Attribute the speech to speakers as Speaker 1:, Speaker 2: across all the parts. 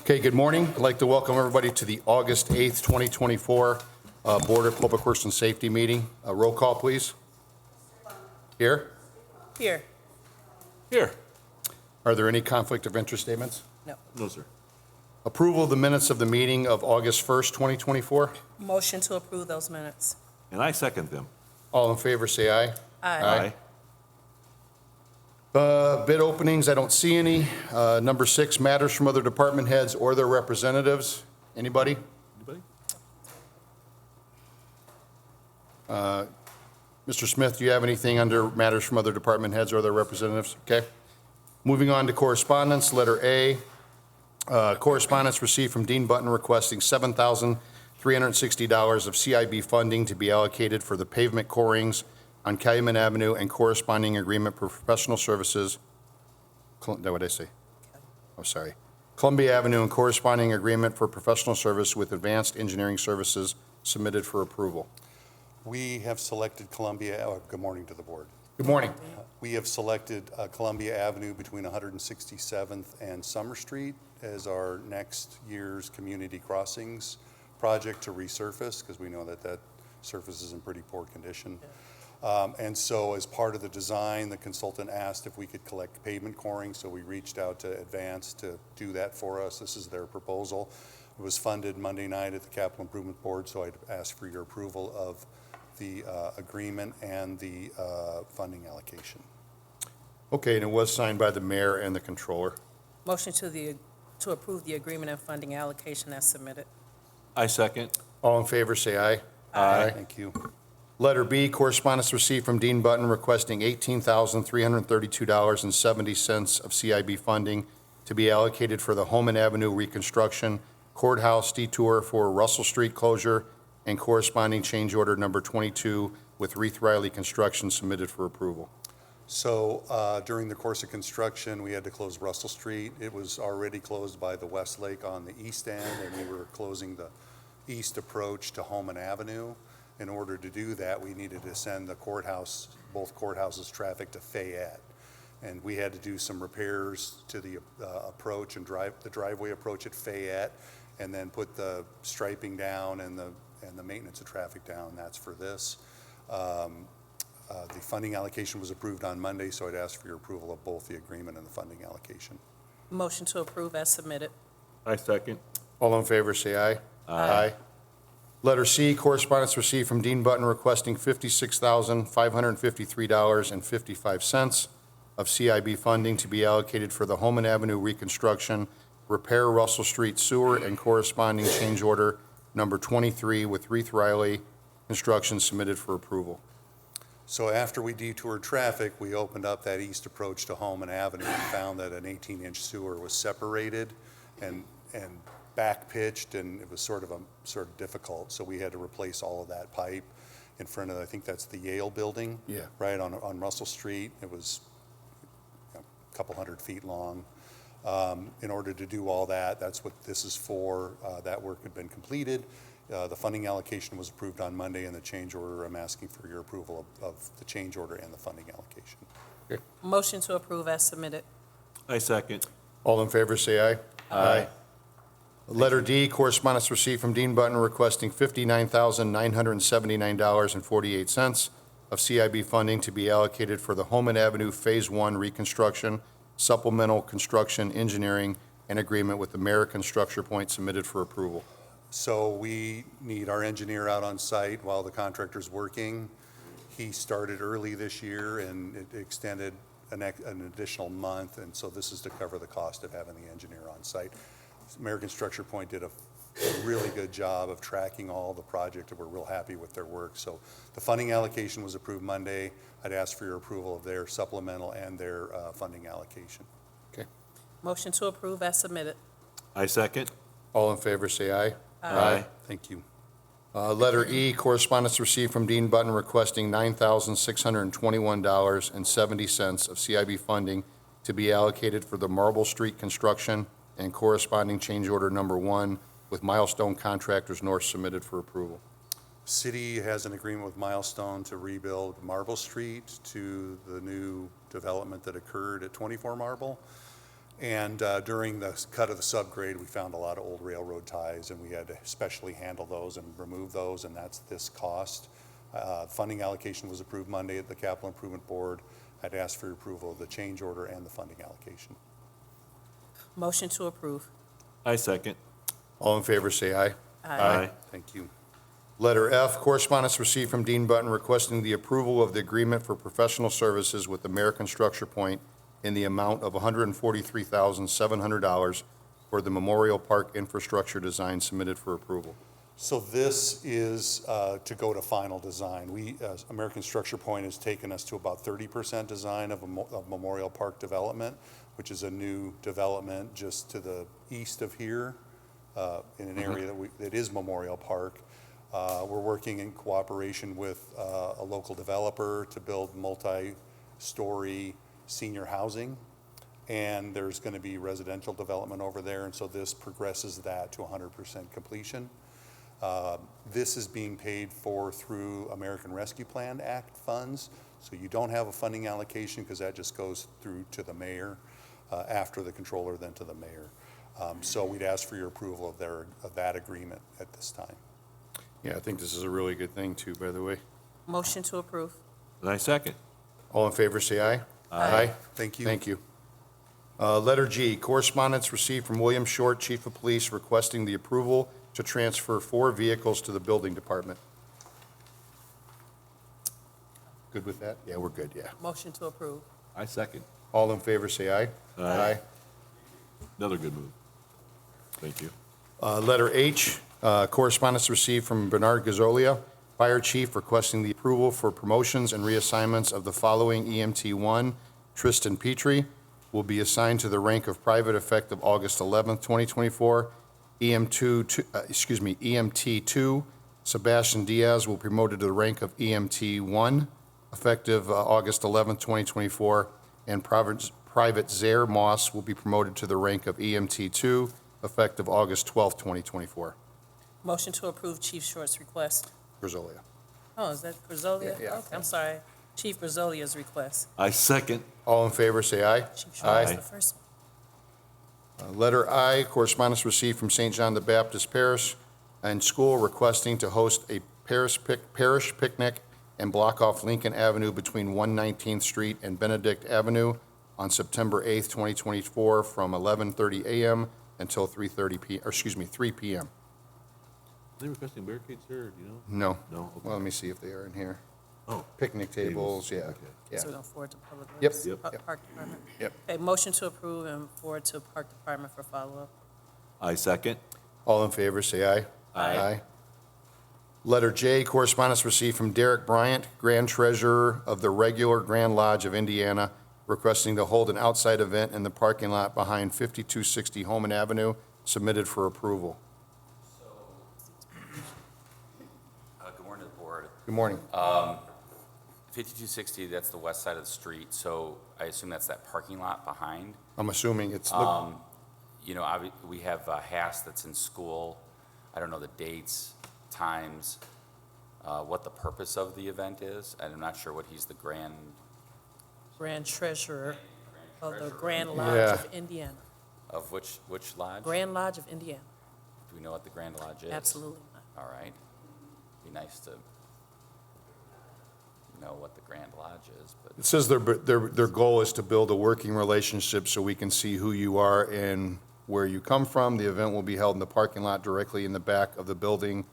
Speaker 1: Okay, good morning. I'd like to welcome everybody to the August 8th, 2024 Board of Public Works and Safety meeting. Roll call, please. Here?
Speaker 2: Here.
Speaker 3: Here.
Speaker 1: Are there any conflict of interest statements?
Speaker 2: No.
Speaker 3: No, sir.
Speaker 1: Approval of the minutes of the meeting of August 1st, 2024.
Speaker 2: Motion to approve those minutes.
Speaker 3: And I second them.
Speaker 1: All in favor, say aye.
Speaker 2: Aye.
Speaker 1: Bid openings, I don't see any. Number 6, matters from other department heads or their representatives. Anybody?
Speaker 3: Anybody?
Speaker 1: Mr. Smith, do you have anything under matters from other department heads or their representatives? Okay. Moving on to correspondence, letter A. Correspondence received from Dean Button requesting $7,360 of CIB funding to be allocated for the pavement corings on Calumet Avenue and corresponding agreement for professional services. What did I say? Oh, sorry. Columbia Avenue and corresponding agreement for professional service with Advanced Engineering Services submitted for approval.
Speaker 4: We have selected Columbia, good morning to the board.
Speaker 1: Good morning.
Speaker 4: We have selected Columbia Avenue between 167th and Summer Street as our next year's community crossings project to resurface, because we know that that surface is in pretty poor condition. And so as part of the design, the consultant asked if we could collect pavement coring, so we reached out to Advance to do that for us. This is their proposal. It was funded Monday night at the Capital Improvement Board, so I'd ask for your approval of the agreement and the funding allocation.
Speaker 1: Okay, and it was signed by the mayor and the controller.
Speaker 2: Motion to approve the agreement and funding allocation as submitted.
Speaker 3: I second.
Speaker 1: All in favor, say aye.
Speaker 3: Aye.
Speaker 4: Thank you.
Speaker 1: Letter B, correspondence received from Dean Button requesting $18,332.70 of CIB funding to be allocated for the Hammond Avenue reconstruction, courthouse detour for Russell Street closure, and corresponding change order number 22 with Reith Riley Construction submitted for approval.
Speaker 4: So during the course of construction, we had to close Russell Street. It was already closed by the Westlake on the east end, and we were closing the east approach to Hammond Avenue. In order to do that, we needed to send the courthouse, both courthouses' traffic to Fayette. And we had to do some repairs to the approach and the driveway approach at Fayette, and then put the striping down and the maintenance of traffic down. That's for this. The funding allocation was approved on Monday, so I'd ask for your approval of both the agreement and the funding allocation.
Speaker 2: Motion to approve as submitted.
Speaker 3: I second.
Speaker 1: All in favor, say aye.
Speaker 3: Aye.
Speaker 1: Letter C, correspondence received from Dean Button requesting $56,553.55 of CIB funding to be allocated for the Hammond Avenue reconstruction, repair Russell Street sewer, and corresponding change order number 23 with Reith Riley Construction submitted for approval.
Speaker 4: So after we detoured traffic, we opened up that east approach to Hammond Avenue and found that an 18-inch sewer was separated and back pitched, and it was sort of difficult. So we had to replace all of that pipe in front of, I think that's the Yale building.
Speaker 1: Yeah.
Speaker 4: Right on Russell Street. It was a couple hundred feet long. In order to do all that, that's what this is for. That work had been completed. The funding allocation was approved on Monday, and the change order, I'm asking for your approval of the change order and the funding allocation.
Speaker 1: Okay.
Speaker 2: Motion to approve as submitted.
Speaker 3: I second.
Speaker 1: All in favor, say aye.
Speaker 3: Aye.
Speaker 1: Letter D, correspondence received from Dean Button requesting $59,979.48 of CIB funding to be allocated for the Hammond Avenue Phase 1 reconstruction, supplemental construction engineering, and agreement with American Structure Point submitted for approval.
Speaker 4: So we need our engineer out on site while the contractor's working. He started early this year, and it extended an additional month, and so this is to cover the cost of having the engineer on site. American Structure Point did a really good job of tracking all the project, and we're real happy with their work. So the funding allocation was approved Monday. I'd ask for your approval of their supplemental and their funding allocation.
Speaker 1: Okay.
Speaker 2: Motion to approve as submitted.
Speaker 3: I second.
Speaker 1: All in favor, say aye.
Speaker 3: Aye.
Speaker 4: Thank you.
Speaker 1: Letter E, correspondence received from Dean Button requesting $9,621.70 of CIB funding to be allocated for the Marble Street construction and corresponding change order number 1 with Milestone Contractors North submitted for approval.
Speaker 4: City has an agreement with Milestone to rebuild Marble Street to the new development that occurred at 24 Marble. And during the cut of the subgrade, we found a lot of old railroad ties, and we had to specially handle those and remove those, and that's this cost. Funding allocation was approved Monday at the Capital Improvement Board. I'd ask for your approval of the change order and the funding allocation.
Speaker 2: Motion to approve.
Speaker 3: I second.
Speaker 1: All in favor, say aye.
Speaker 3: Aye.
Speaker 4: Thank you.
Speaker 1: Letter F, correspondence received from Dean Button requesting the approval of the agreement for professional services with American Structure Point in the amount of $143,700 for the Memorial Park infrastructure design submitted for approval.
Speaker 4: So this is to go to final design. American Structure Point has taken us to about 30% design of Memorial Park development, which is a new development just to the east of here in an area that is Memorial Park. We're working in cooperation with a local developer to build multi-story senior housing, and there's going to be residential development over there, and so this progresses that to 100% completion. This is being paid for through American Rescue Plan Act funds, so you don't have a funding allocation because that just goes through to the mayor, after the controller, then to the mayor. So we'd ask for your approval of that agreement at this time.
Speaker 1: Yeah, I think this is a really good thing too, by the way.
Speaker 2: Motion to approve.
Speaker 3: And I second.
Speaker 1: All in favor, say aye.
Speaker 2: Aye.
Speaker 4: Thank you.
Speaker 1: Thank you. Letter G, correspondence received from William Short, Chief of Police, requesting the approval to transfer 4 vehicles to the building department. Good with that? Yeah, we're good, yeah.
Speaker 2: Motion to approve.
Speaker 3: I second.
Speaker 1: All in favor, say aye.
Speaker 3: Aye. Another good move. Thank you.
Speaker 1: Letter H, correspondence received from Bernard Gazzolia, Fire Chief, requesting the approval for promotions and reassignments of the following EMT1. Tristan Petrie will be assigned to the rank of private effective August 11th, 2024. EMT2, Sebastian Diaz will be promoted to the rank of EMT1 effective August 11th, 2024. And Private Zaire Moss will be promoted to the rank of EMT2 effective August 12th, 2024.
Speaker 2: Motion to approve Chief Short's request.
Speaker 1: Gazzolia.
Speaker 2: Oh, is that Brazolia?
Speaker 1: Yeah.
Speaker 2: Okay, I'm sorry. Chief Brazolia's request.
Speaker 3: I second.
Speaker 1: All in favor, say aye.
Speaker 2: Chief Short was
Speaker 3: Aye.
Speaker 2: the first one.
Speaker 1: Letter I, correspondence received from St. John the Baptist Parish and School requesting to host a parish picnic and block off Lincoln Avenue between 119th Street and Benedict Avenue on September 8th, 2024, from 11:30 a.m. until 3:30 p.m., or excuse me, 3 p.m.
Speaker 3: Are they requesting barricades here, do you know?
Speaker 1: No.
Speaker 3: No? Okay.
Speaker 1: Well, let me see if they are in here.
Speaker 3: Oh,
Speaker 1: Picnic tables, yeah,
Speaker 3: Okay.
Speaker 1: yeah.
Speaker 2: So we don't forward to Public
Speaker 1: Yep,
Speaker 2: Works?
Speaker 3: yep.
Speaker 2: Park Department?
Speaker 1: Yep.
Speaker 2: Okay, motion to approve and forward to Park Department for follow-up.
Speaker 3: I second.
Speaker 1: All in favor, say aye.
Speaker 3: Aye.
Speaker 1: Letter J, correspondence received from Derek Bryant, Grand Treasurer of the Regular Grand Lodge of Indiana, requesting to hold an outside event in the parking lot behind 5260 Holman Avenue, submitted for approval.
Speaker 5: Good morning to the board.
Speaker 1: Good morning.
Speaker 5: 5260, that's the west side of the street, so I assume that's that parking lot behind.
Speaker 1: I'm assuming it's,
Speaker 5: You know, we have Haas that's in school. I don't know the dates, times, what the purpose of the event is. I'm not sure what he's the grand
Speaker 2: Grand Treasurer of the
Speaker 5: Treasurer.
Speaker 2: Grand Lodge
Speaker 1: Yeah.
Speaker 2: of Indiana.
Speaker 5: of which lodge?
Speaker 2: Grand Lodge of Indiana.
Speaker 5: Do we know what the Grand Lodge is?
Speaker 2: Absolutely not.
Speaker 5: All right. Be nice to know what the Grand Lodge is, but
Speaker 1: it says their goal is to build a working relationship so we can see who you are and where you come from. The event will be held in the parking lot directly in the back of the building.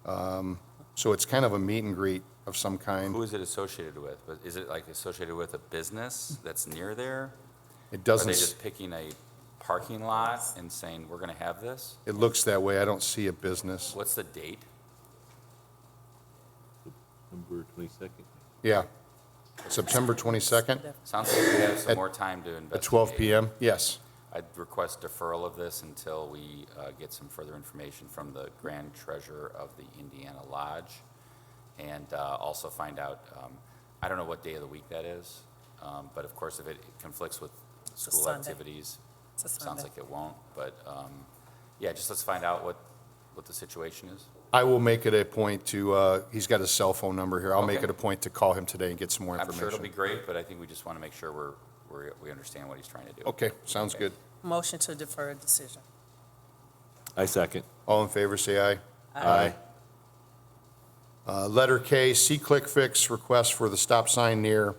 Speaker 1: So it's kind of a meet and greet of some kind.
Speaker 5: who is it associated with? But is it like associated with a business that's near there?
Speaker 1: It
Speaker 5: Are
Speaker 1: doesn't,
Speaker 5: they just picking a parking lot and saying, we're going to have this?
Speaker 1: it looks that way. I don't see a business.
Speaker 5: What's the date?
Speaker 3: September 22nd.
Speaker 1: Yeah. September 22nd
Speaker 5: Sounds like we have some
Speaker 1: At-
Speaker 5: more time to investigate.
Speaker 1: at 12 p.m. Yes.
Speaker 5: I'd request deferral of this until we get some further information from the Grand Treasurer of the Indiana Lodge. And also find out, I don't know what day of the week that is, but of course, if it conflicts with
Speaker 2: a
Speaker 5: school
Speaker 2: Sunday.
Speaker 5: activities,
Speaker 2: It's a
Speaker 5: sounds
Speaker 2: Sunday.
Speaker 5: like it won't. But yeah, just let's find out what the situation is.
Speaker 1: I will make it a point to, he's got his cell phone number here. I'll make
Speaker 5: Okay.
Speaker 1: it a point to call him today and get some more
Speaker 5: I'm
Speaker 1: information.
Speaker 5: sure it'll be great, but I think we just want to make sure we understand what he's trying to do.
Speaker 1: Okay, sounds
Speaker 5: Okay.
Speaker 1: good.
Speaker 2: Motion to defer decision.
Speaker 3: I second.
Speaker 1: All in favor, say aye. Aye. Letter K, C-Click Fix, request for a stop sign near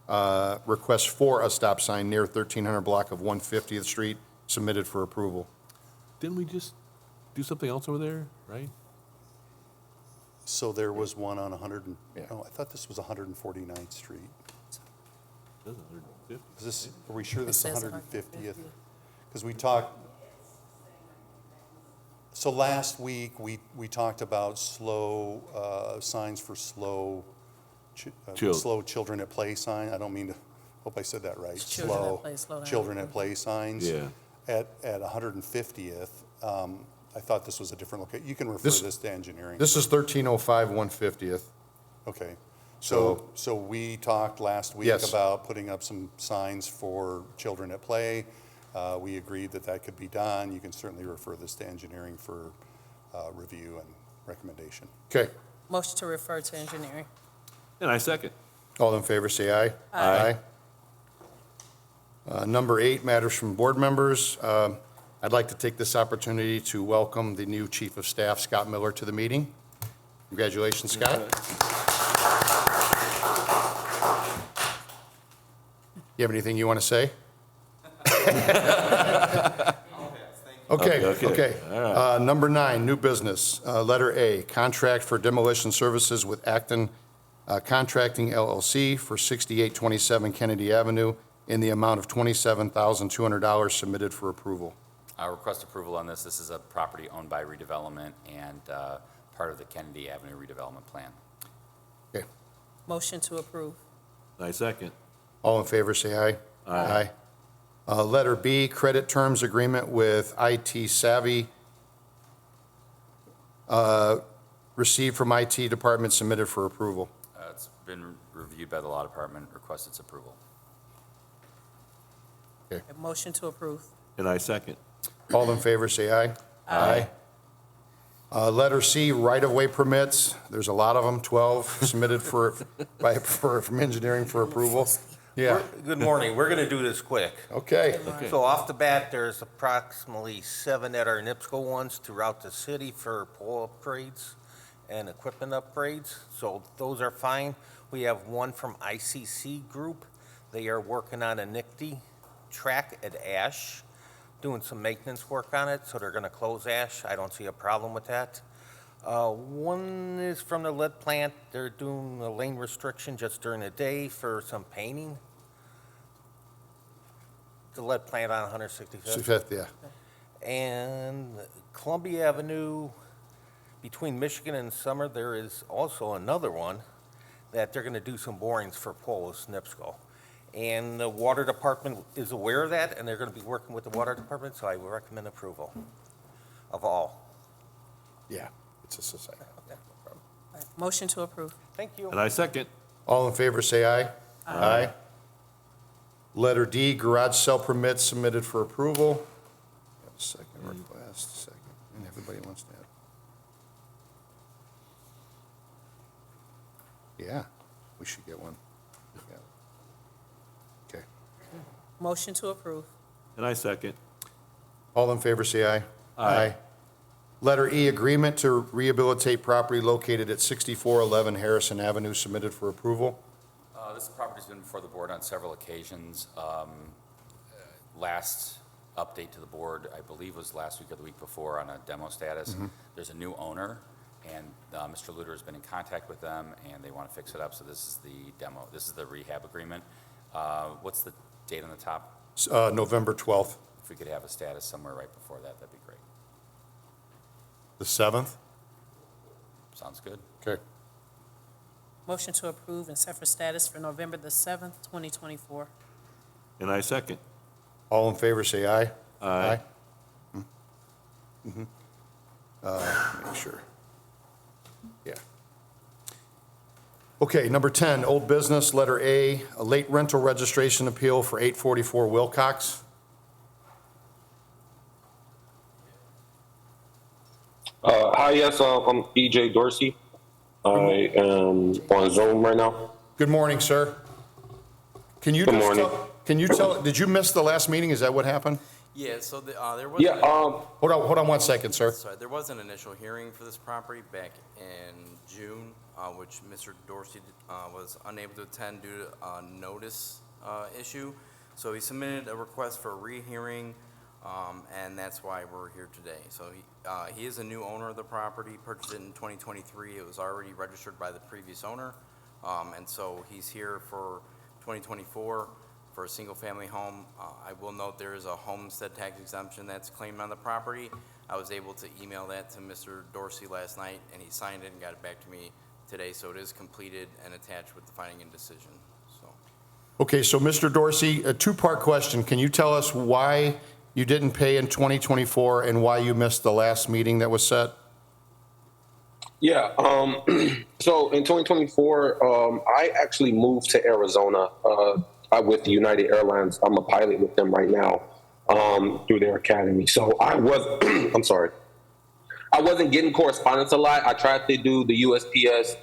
Speaker 1: 1300 block of 150th Street, submitted for approval.
Speaker 3: Didn't we just do something else over there, right?
Speaker 4: So there was one on
Speaker 1: Yeah.
Speaker 4: I thought this was 149th Street.
Speaker 3: That's 150.
Speaker 4: Is this, are we sure this is
Speaker 2: says
Speaker 4: 150th? Because we talked, so last week, we talked about signs for slow children at play sign. I don't mean to, hope I said that right.
Speaker 2: Children at play, slow down.
Speaker 4: Children at play signs.
Speaker 3: Yeah.
Speaker 4: At 150th, I thought this was a different location. You can refer
Speaker 1: This-
Speaker 4: this to engineering.
Speaker 1: This is 1305 150th.
Speaker 4: Okay. So we talked last week
Speaker 1: Yes.
Speaker 4: about putting up some signs for children at play. We agreed that that could be done. You can certainly refer this to engineering for review and recommendation.
Speaker 1: Okay,
Speaker 2: Motion to refer to engineering.
Speaker 3: And I second.
Speaker 1: all in favor, say aye.
Speaker 3: Aye.
Speaker 1: Number 8, matters from board members. I'd like to take this opportunity to welcome the new Chief of Staff, Scott Miller, to the meeting. Congratulations, Scott. You have anything you want to say? Okay.
Speaker 3: All right.
Speaker 1: Number 9, new business. Letter A, contract for demolition services with Acton Contracting LLC for 6827 Kennedy Avenue in the amount of $27,200, submitted for approval.
Speaker 5: I request approval on this. This is a property owned by redevelopment and part of the Kennedy Avenue redevelopment plan.
Speaker 1: Okay.
Speaker 2: Motion to approve.
Speaker 3: I second.
Speaker 1: All in favor, say aye.
Speaker 3: Aye.
Speaker 1: Letter B, credit terms agreement with IT Savvy, received from IT Department, submitted for approval.
Speaker 5: It's been reviewed by the law department, requests its approval.
Speaker 2: Motion to approve.
Speaker 3: And I second.
Speaker 1: All in favor, say aye. Aye. Letter C, right-of-way permits. There's a lot of them, 12, submitted from engineering for approval. Yeah,
Speaker 6: Good morning. We're going to do this quick.
Speaker 1: okay.
Speaker 6: So off the bat, there's approximately 7 that are NIPSCO ones throughout the city for pole upgrades and equipment upgrades. So those are fine. We have one from ICC Group. They are working on a NICD track at Ash, doing some maintenance work on it, so they're going to close Ash. I don't see a problem with that. One is from the lead plant. They're doing a lane restriction just during the day for some painting. The lead plant on 165th.
Speaker 1: Fifth, yeah.
Speaker 6: And Columbia Avenue, between Michigan and Summer, there is also another one that they're going to do some borings for poles, NIPSCO. And the water department is aware of that, and they're going to be working with the water department, so I would recommend approval of all.
Speaker 1: Yeah, it's a society.
Speaker 2: Motion to approve.
Speaker 6: Thank you.
Speaker 3: And I second.
Speaker 1: All in favor, say aye. Aye. Letter D, garage sale permits, submitted for approval. Second request, second, and everybody wants that. Yeah, we should get one. Yeah. Okay.
Speaker 2: Motion to approve.
Speaker 3: And I second.
Speaker 1: All in favor, say aye.
Speaker 3: Aye.
Speaker 1: Letter E, agreement to rehabilitate property located at 6411 Harrison Avenue, submitted for approval.
Speaker 5: This property's been before the board on several occasions. Last update to the board, I believe, was last week or the week before on a demo status. There's a new owner, and Mr. Luter has been in contact with them, and they want to fix it up. So this is the demo. This is the rehab agreement. What's the date on the top?
Speaker 1: November 12th,
Speaker 5: If we could have a status somewhere right before that, that'd be great.
Speaker 1: the 7th.
Speaker 5: Sounds good.
Speaker 1: Okay.
Speaker 2: Motion to approve and set for status for November the 7th, 2024.
Speaker 3: And I second.
Speaker 1: All in favor, say aye.
Speaker 3: Aye.
Speaker 1: Make sure. Yeah. Okay, number 10, old business, letter A, a late rental registration appeal for 844 Wilcox.
Speaker 7: Hi, yes, I'm EJ Dorsey. I am on Zoom right now.
Speaker 1: Good morning, sir. Can you
Speaker 7: Good
Speaker 1: just
Speaker 7: morning.
Speaker 1: tell, did you miss the last meeting? Is that what happened?
Speaker 8: Yeah, so there was.
Speaker 7: Yeah,
Speaker 1: Hold on 1 second, sir.
Speaker 8: Sorry, there was an initial hearing for this property back in June, which Mr. Dorsey was unable to attend due to a notice issue. So he submitted a request for a rehearing, and that's why we're here today. So he is a new owner of the property, purchased it in 2023. It was already registered by the previous owner, and so he's here for 2024 for a single-family home. I will note there is a homestead tax exemption that's claimed on the property. I was able to email that to Mr. Dorsey last night, and he signed it and got it back to me today, so it is completed and attached with the finding and decision, so.
Speaker 1: Okay, so Mr. Dorsey, a two-part question. Can you tell us why you didn't pay in 2024 and why you missed the last meeting that was set?
Speaker 7: yeah. So in 2024, I actually moved to Arizona with United Airlines. I'm a pilot with them right now through their academy. So I was, I'm sorry. I wasn't getting correspondence a lot. I tried to do the USPS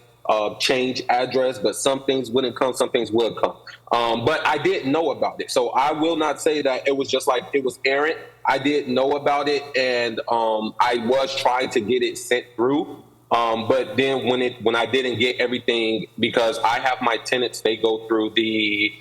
Speaker 7: change address, but some things wouldn't come, some things would come. But I did know about it. So I will not say that it was just like it was errant. I did know about it, and I was trying to get it sent through. But then when I didn't get everything, because I have my tenants, they go through the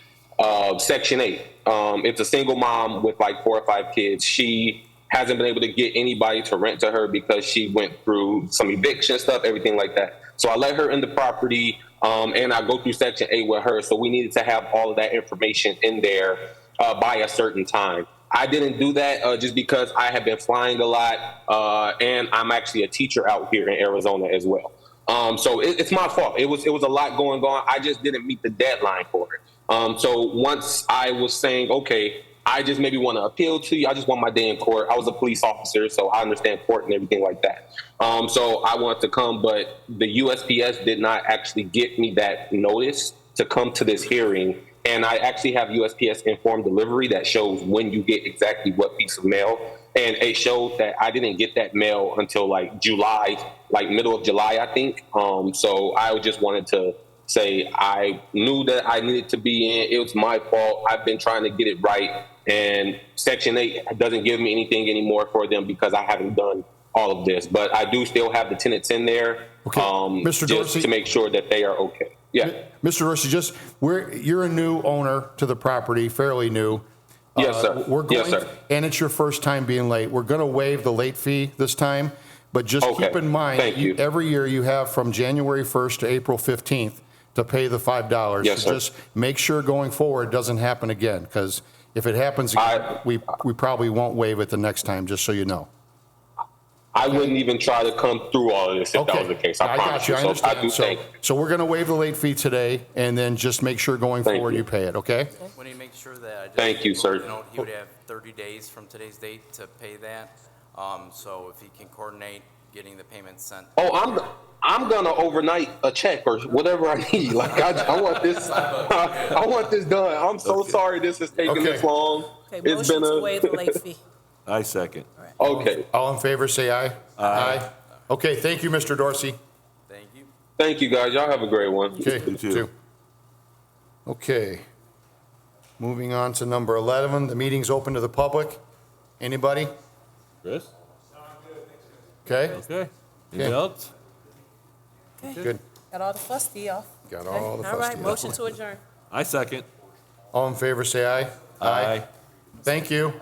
Speaker 7: Section 8. It's a single mom with like 4 or 5 kids. She hasn't been able to get anybody to rent to her because she went through some eviction stuff, everything like that. So I let her in the property, and I go through Section 8 with her. So we needed to have all of that information in there by a certain time. I didn't do that just because I have been flying a lot, and I'm actually a teacher out here in Arizona as well. So it's my fault. It was a lot going on. I just didn't meet the deadline for it. So once I was saying, okay, I just maybe want to appeal to you. I just want my day in court. I was a police officer, so I understand court and everything like that. So I wanted to come, but the USPS did not actually give me that notice to come to this hearing. And I actually have USPS informed delivery that shows when you get exactly what piece of mail. And it showed that I didn't get that mail until like July, like middle of July, I think. So I just wanted to say I knew that I needed to be in. It was my fault. I've been trying to get it right. And Section 8 doesn't give me anything anymore for them because I haven't done all of this. But I do still have the tenants in there,
Speaker 1: Okay. Mr.
Speaker 7: just
Speaker 1: Dorsey,
Speaker 7: to make sure that they are okay. Yeah.
Speaker 1: Mr. Dorsey, you're a new owner to the property, fairly new.
Speaker 7: Yes, sir. Yes, sir.
Speaker 1: And it's your first time being late. We're going to waive the late fee this time, but just
Speaker 7: Okay.
Speaker 1: keep in mind,
Speaker 7: Thank you.
Speaker 1: every year you have from January 1st to April 15th to pay the $5.
Speaker 7: Yes,
Speaker 1: So
Speaker 7: sir.
Speaker 1: just make sure going forward it doesn't happen again, because if it happens again, we probably won't waive it the next time, just so you know.
Speaker 7: I wouldn't even try to come through all of this if that was the case. I promise
Speaker 1: got you. I
Speaker 7: So
Speaker 1: understand.
Speaker 7: I do thank you.
Speaker 1: So we're going to waive the late fee today, and then just make sure going
Speaker 7: Thank
Speaker 1: forward
Speaker 7: you.
Speaker 1: you pay it, okay?
Speaker 8: When he makes sure that I just.
Speaker 7: Thank you, sir.
Speaker 8: He would have 30 days from today's date to pay that. So if he can coordinate getting the payment sent.
Speaker 7: Oh, I'm gonna overnight a check or whatever I need. Like I want this. I want this done. I'm so sorry this has taken
Speaker 1: Okay.
Speaker 7: this long.
Speaker 2: Okay,
Speaker 7: It's
Speaker 2: motion
Speaker 7: been
Speaker 2: to waive the late fee.
Speaker 3: I second.
Speaker 7: Okay.
Speaker 1: All in favor, say aye. Aye. Okay, thank you, Mr. Dorsey.
Speaker 8: Thank you.
Speaker 7: Thank you, guys. Y'all have a great one.
Speaker 1: Okay,
Speaker 3: You too.
Speaker 1: Okay. Moving on to number 11, the meeting's open to the public. Anybody?
Speaker 3: Chris?
Speaker 1: Okay,
Speaker 3: Okay. Anything else?
Speaker 1: good.
Speaker 2: Got all the fusty off.
Speaker 1: Got
Speaker 2: Okay,
Speaker 1: all the
Speaker 2: All right,
Speaker 1: fusty off.
Speaker 2: motion to adjourn.
Speaker 3: I second.
Speaker 1: All in favor, say aye.
Speaker 3: Aye.
Speaker 1: Thank you.